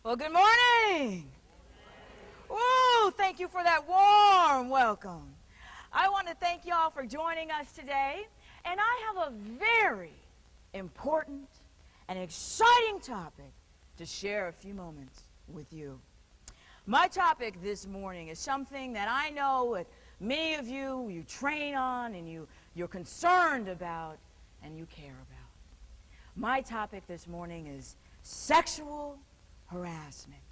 Well, good morning. Ooh, thank you for that warm welcome. I want to thank y'all for joining us today, and I have a very important and exciting topic to share a few moments with you. My topic this morning is something that I know that many of you train on and you're concerned about and you care about. My topic this morning is sexual harassment.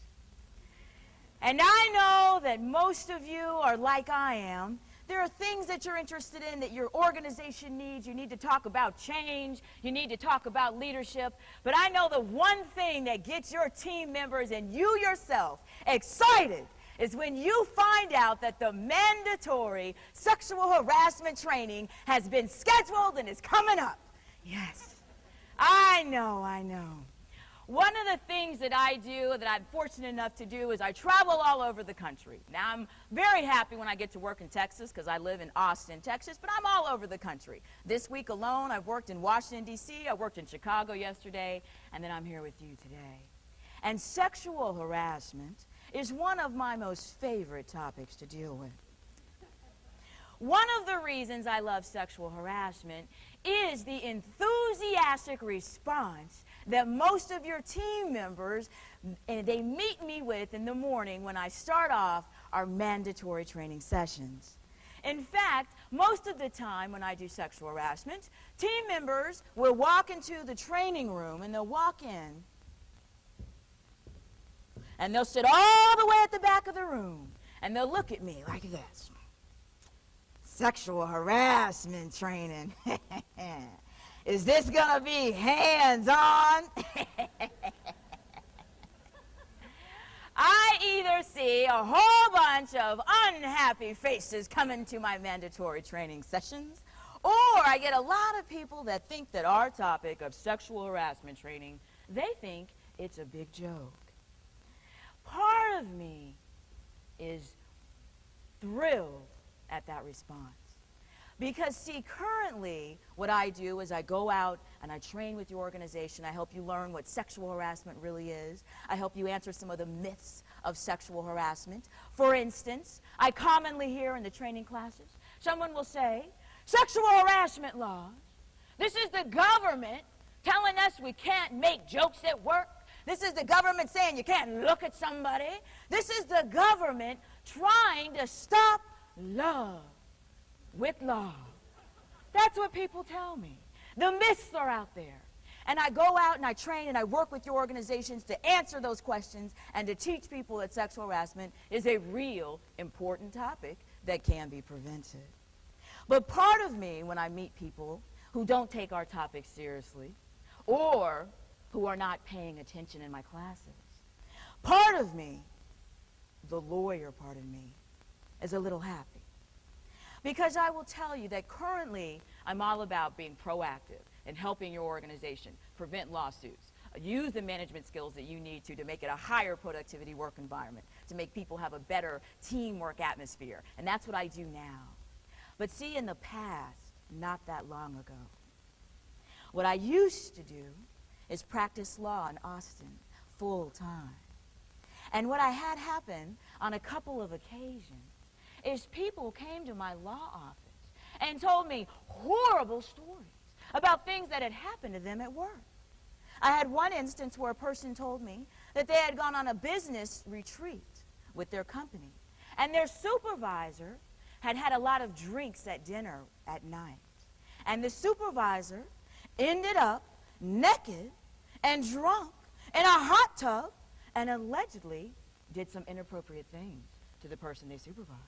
And I know that most of you are like I am. There are things that you're interested in that your organization needs. You need to talk about change. You need to talk about leadership. But I know the one thing that gets your team members and you yourself excited is when you find out that the mandatory sexual harassment training has been scheduled and is coming up. Yes, I know. One of the things that I do, that I'm fortunate enough to do, is I travel all over the country. Now, I'm very happy when I get to work in Texas because I live in Austin, Texas, but I'm all over the country. This week alone, I've worked in Washington, D.C., I worked in Chicago yesterday, and then I'm here with you today. And sexual harassment is one of my most favorite topics to deal with. One of the reasons I love sexual harassment is the enthusiastic response that most of your team members, they meet me with in the morning when I start off our mandatory training sessions. In fact, most of the time when I do sexual harassment, team members will walk into the training room and they'll walk in and they'll sit all the way at the back of the room and they'll look at me like this. Sexual harassment training. Is this going to be hands-on? I either see a whole bunch of unhappy faces coming to my mandatory training sessions, or I get a lot of people that think that our topic of sexual harassment training, they think it's a big joke. Part of me is thrilled at that response. Because, see, currently what I do is I go out and I train with your organization. I help you learn what sexual harassment really is. I help you answer some of the myths of sexual harassment. For instance, I commonly hear in the training classes, someone will say, sexual harassment laws. This is the government telling us we can't make jokes at work. This is the government saying you can't look at somebody. This is the government trying to stop love with love. That's what people tell me. The myths are out there. And I go out and I train and I work with your organizations to answer those questions and to teach people that sexual harassment is a real important topic that can be prevented. But part of me, when I meet people who don't take our topic seriously or who are not paying attention in my classes, part of me, the lawyer part of me, is a little happy. Because I will tell you that currently I'm all about being proactive and helping your organization prevent lawsuits, use the management skills that you need to make it a higher productivity work environment, to make people have a better teamwork atmosphere. And that's what I do now. But see, in the past, not that long ago, what I used to do is practice law in Austin full time. And what I had happen on a couple of occasions is people came to my law office and told me horrible stories about things that had happened to them at work. I had one instance where a person told me that they had gone on a business retreat with their company, and their supervisor had had a lot of drinks at dinner at night. And the supervisor ended up naked and drunk in a hot tub and allegedly did some inappropriate things to the person they supervised.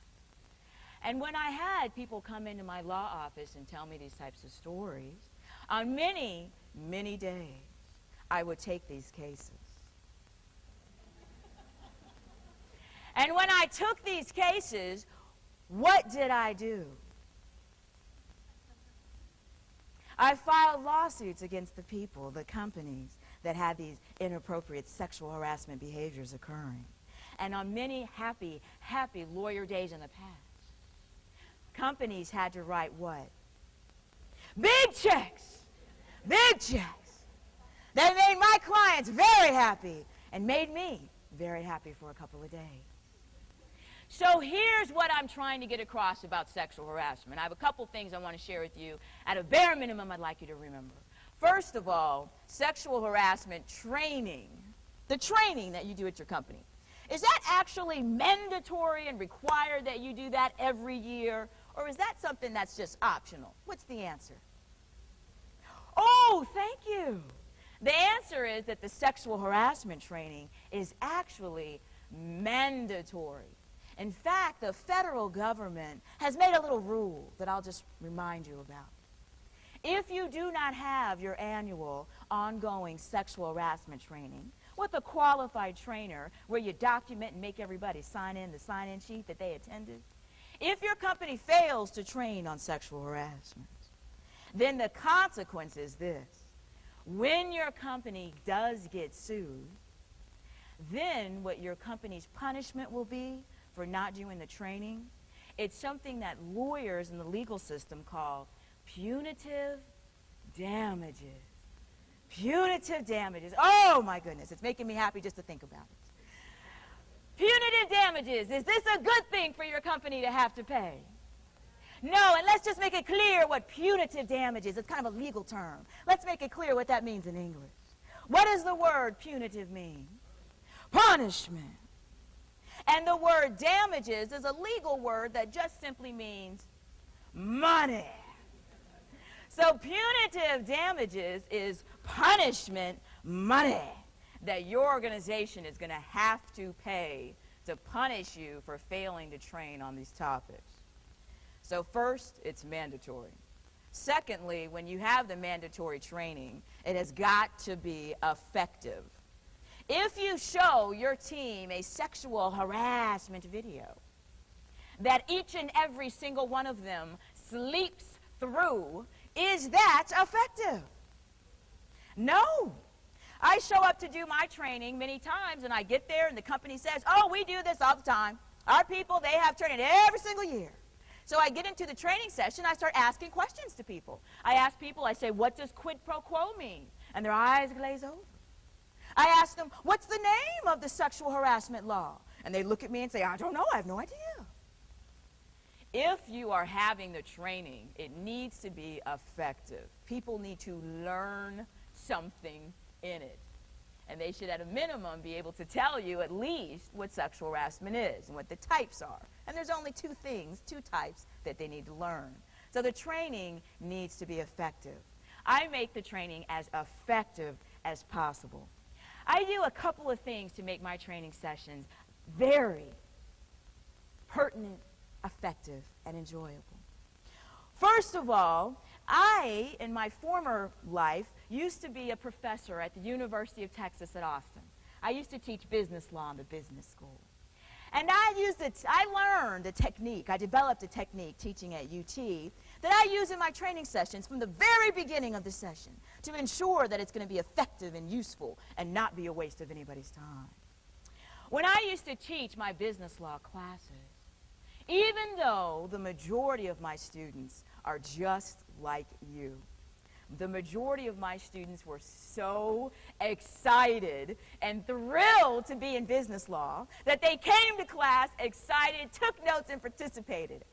And when I had people come into my law office and tell me these types of stories, on many, many days, I would take these cases. And when I took these cases, what did I do? I filed lawsuits against the people, the companies that had these inappropriate sexual harassment behaviors occurring. And on many happy lawyer days in the past, companies had to write what? Big checks. Big checks. That made my clients very happy and made me very happy for a couple of days. So here's what I'm trying to get across about sexual harassment. I have a couple things I want to share with you. At a bare minimum, I'd like you to remember. First of all, sexual harassment training, the training that you do at your company, is that actually mandatory and required that you do that every year? Or is that something that's just optional? What's the answer? Oh, thank you. The answer is that the sexual harassment training is actually mandatory. In fact, the federal government has made a little rule that I'll just remind you about. If you do not have your annual ongoing sexual harassment training with a qualified trainer where you document and make everybody sign in the sign-in sheet that they attended, if your company fails to train on sexual harassment, then the consequence is this. When your company does get sued, then what your company's punishment will be for not doing the training, it's something that lawyers in the legal system call punitive damages. Punitive damages. Oh my goodness, it's making me happy just to think about it. Punitive damages. Is this a good thing for your company to have to pay? No, and let's just make it clear what punitive damage is. It's kind of a legal term. Let's make it clear what that means in English. What does the word punitive mean? Punishment. And the word damages is a legal word that just simply means money. So punitive damages is punishment money that your organization is going to have to pay to punish you for failing to train on these topics. So first, it's mandatory. Secondly, when you have the mandatory training, it has got to be effective. If you show your team a sexual harassment video that each and every single one of them sleeps through, is that effective? No. I show up to do my training many times, and I get there, and the company says, oh, we do this all the time. Our people, they have training every single year. So I get into the training session, I start asking questions to people. I ask people, I say, what does quid pro quo mean? And their eyes glaze over. I ask them, what's the name of the sexual harassment law? And they look at me and say, I don't know, I have no idea. If you are having the training, it needs to be effective. People need to learn something in it. And they should, at a minimum, be able to tell you at least what sexual harassment is and what the types are. And there's only two types that they need to learn. So the training needs to be effective. I make the training as effective as possible. I do a couple of things to make my training sessions very pertinent, effective, and enjoyable. First of all, I, in my former life, used to be a professor at the University of Texas at Austin. I used to teach business law in the business school. And I learned a technique, I developed a technique teaching at UT that I use in my training sessions from the very beginning of the session to ensure that it's going to be effective and useful and not be a waste of anybody's time. When I used to teach my business law classes, even though the majority of my students are just like you, the majority of my students were so excited and thrilled to be in business law that they came to class excited, took notes, and participated.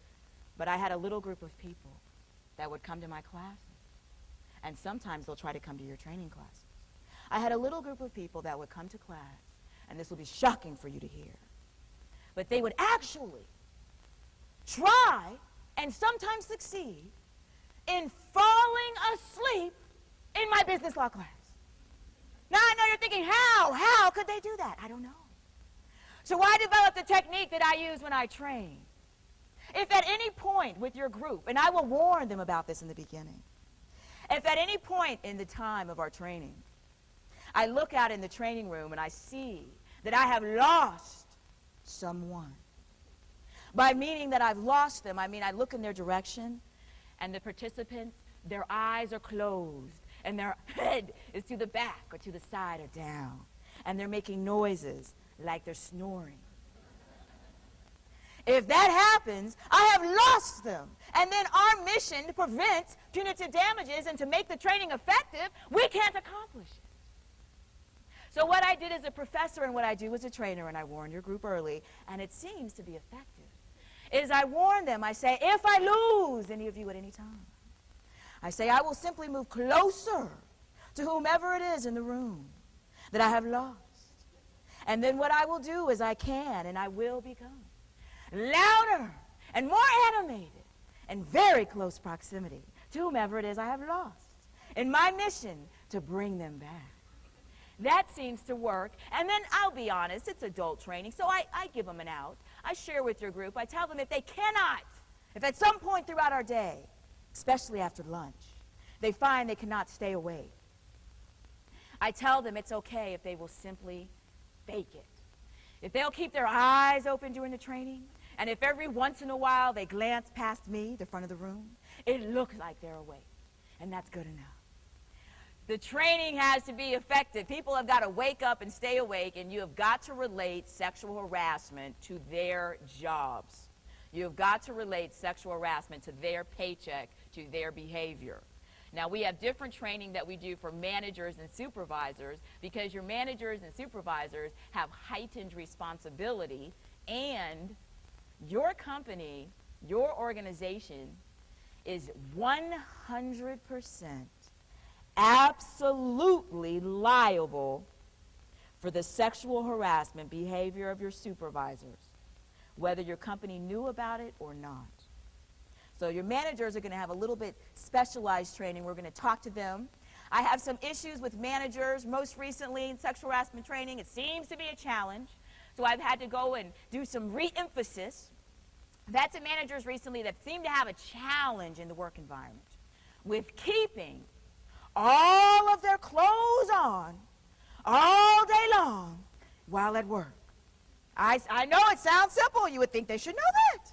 But I had a little group of people that would come to my classes, and sometimes they'll try to come to your training classes. I had a little group of people that would come to class, and this will be shocking for you to hear, but they would actually try and sometimes succeed in falling asleep in my business law class. Now I know you're thinking, how could they do that? I don't know. So I developed a technique that I use when I train. If at any point with your group, and I will warn them about this in the beginning, if at any point in the time of our training, I look out in the training room and I see that I have lost someone. By meaning that I've lost them, I mean I look in their direction, and the participants, their eyes are closed, and their head is to the back or to the side or down, and they're making noises like they're snoring. If that happens, I have lost them. And then our mission to prevent punitive damages and to make the training effective, we can't accomplish it. So what I did as a professor and what I do as a trainer, and I warn your group early, and it seems to be effective, is I warn them. I say, if I lose any of you at any time, I say I will simply move closer to whomever it is in the room that I have lost. And then what I will do is I can and I will become louder and more animated in very close proximity to whomever it is I have lost in my mission to bring them back. That seems to work. And then I'll be honest, it's adult training, so I give them an out. I share with your group. I tell them if they cannot, if at some point throughout our day, especially after lunch, they find they cannot stay awake, I tell them it's okay if they will simply fake it. If they'll keep their eyes open during the training, and if every once in a while they glance past me, the front of the room, it looks like they're awake, and that's good enough. The training has to be effective. People have got to wake up and stay awake, and you have got to relate sexual harassment to their jobs. You have got to relate sexual harassment to their paycheck, to their behavior. Now, we have different training that we do for managers and supervisors because your managers and supervisors have heightened responsibility, and your company, your organization is 100% absolutely liable for the sexual harassment behavior of your supervisors, whether your company knew about it or not. So your managers are going to have a little bit specialized training. We're going to talk to them. I have some issues with managers. Most recently in sexual harassment training, it seems to be a challenge. So I've had to go and do some re-emphasis. I've had some managers recently that seem to have a challenge in the work environment with keeping all of their clothes on all day long while at work. I know it sounds simple. You would think they should know that.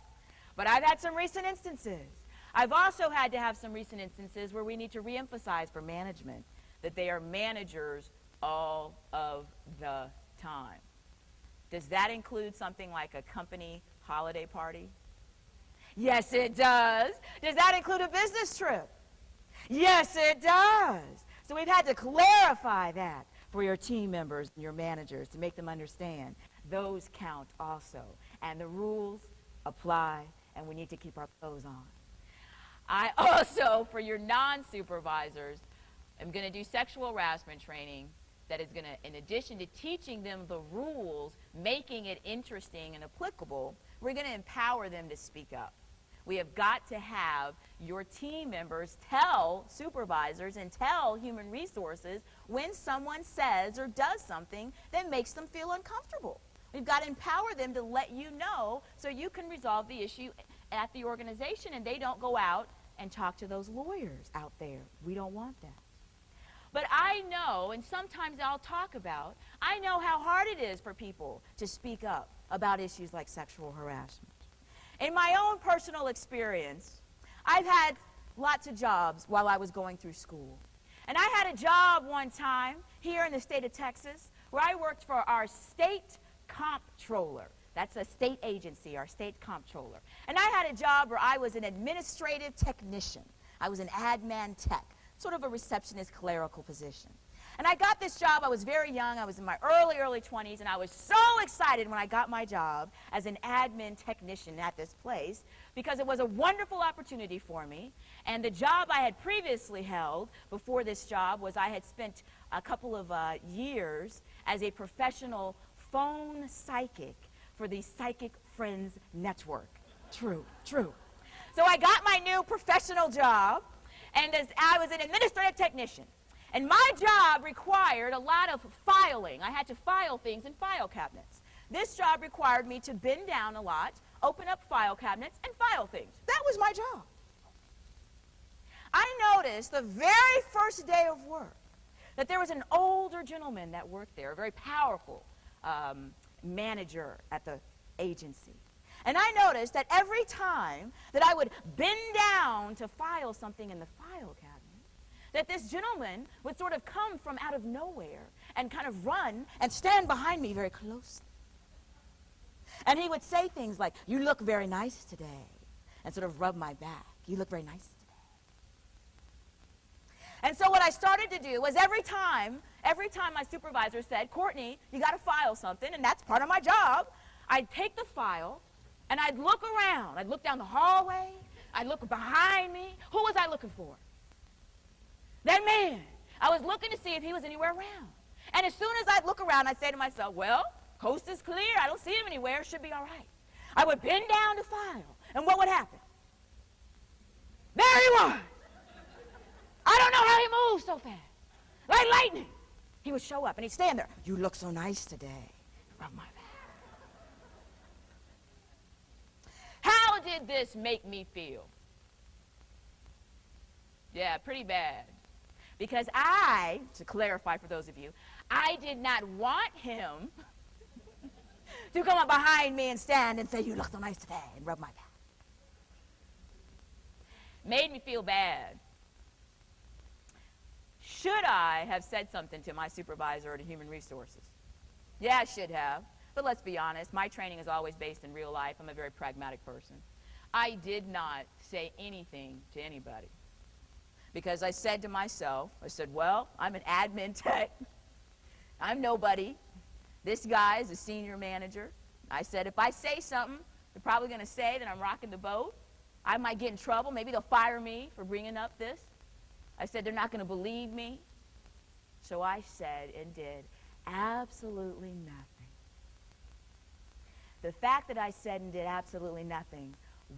But I've had some recent instances. I've also had to have some recent instances where we need to reemphasize for management that they are managers all of the time. Does that include something like a company holiday party? Yes, it does. Does that include a business trip? Yes, it does. So we've had to clarify that for your team members and your managers to make them understand those count also. And the rules apply, and we need to keep our clothes on. I also, for your non-supervisors, am going to do sexual harassment training that is going to, in addition to teaching them the rules, making it interesting and applicable, we're going to empower them to speak up. We have got to have your team members tell supervisors and tell human resources when someone says or does something that makes them feel uncomfortable. We've got to empower them to let you know so you can resolve the issue at the organization and they don't go out and talk to those lawyers out there. We don't want that. But I know, and sometimes I'll talk about, I know how hard it is for people to speak up about issues like sexual harassment. In my own personal experience, I've had lots of jobs while I was going through school. And I had a job one time here in the state of Texas where I worked for our state comptroller. That's a state agency, our state comptroller. And I had a job where I was an administrative technician. I was an admin tech, sort of a receptionist clerical position. And I got this job. I was very young. I was in my early 20s, and I was so excited when I got my job as an admin technician at this place because it was a wonderful opportunity for me. And the job I had previously held before this job was I had spent a couple of years as a professional phone psychic for the Psychic Friends Network. True, true. So I got my new professional job, and as I was an administrative technician. And my job required a lot of filing. I had to file things in file cabinets. This job required me to bend down a lot, open up file cabinets, and file things. That was my job. I noticed the very first day of work that there was an older gentleman that worked there, a very powerful manager at the agency. And I noticed that every time that I would bend down to file something in the file cabinet, that this gentleman would sort of come from out of nowhere and kind of run and stand behind me very closely. And he would say things like, "You look very nice today," and sort of rub my back. "You look very nice today." And so what I started to do was every time my supervisor said, Courtney, you got to file something, and that's part of my job, I'd take the file, and I'd look around. I'd look down the hallway. I'd look behind me. Who was I looking for? That man. I was looking to see if he was anywhere around. And as soon as I'd look around, I'd say to myself, well, coast is clear. I don't see him anywhere. It should be all right. I would bend down to file, and what would happen? There he was. I don't know how he moved so fast. Like lightning. He would show up, and he'd stand there. You look so nice today. Rub my back. How did this make me feel? Yeah, pretty bad. Because to clarify for those of you, I did not want him to come up behind me and stand and say, you look so nice today, and rub my back. Made me feel bad. Should I have said something to my supervisor or to human resources? Yeah, I should have. But let's be honest, my training is always based in real life. I'm a very pragmatic person. I did not say anything to anybody. Because I said to myself, I said, well, I'm an admin tech. I'm nobody. This guy is a senior manager. I said, if I say something, they're probably going to say that I'm rocking the boat. I might get in trouble. Maybe they'll fire me for bringing up this. I said, they're not going to believe me. So I said and did absolutely nothing. The fact that I said and did absolutely nothing,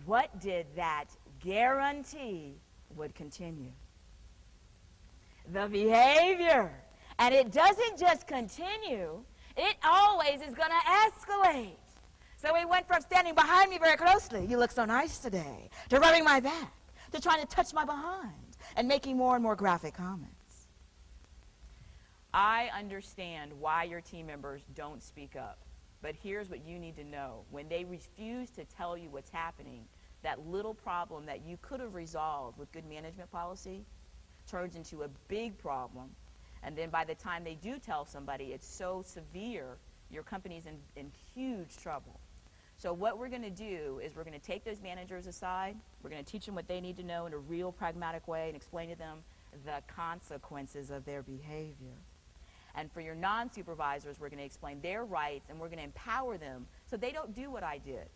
what did that guarantee would continue? The behavior. And it doesn't just continue, it always is going to escalate. So we went from standing behind me very closely, you look so nice today, to rubbing my back, to trying to touch my behind, and making more and more graphic comments. I understand why your team members don't speak up, but here's what you need to know. When they refuse to tell you what's happening, that little problem that you could have resolved with good management policy turns into a big problem, and then by the time they do tell somebody, it's so severe, your company's in huge trouble. So what we're going to do is we're going to take those managers aside, we're going to teach them what they need to know in a real pragmatic way and explain to them the consequences of their behavior. And for your non-supervisors, we're going to explain their rights, and we're going to empower them so they don't do what I did.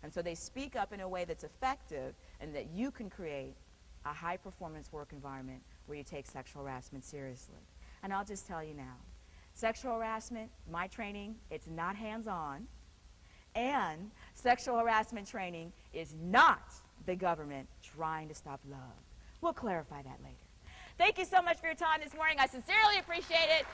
And so they speak up in a way that's effective, and that you can create a high-performance work environment where you take sexual harassment seriously. And I'll just tell you now, sexual harassment, my training, it's not hands-on, and sexual harassment training is not the government trying to stop love. We'll clarify that later. Thank you so much for your time this morning. I sincerely appreciate it.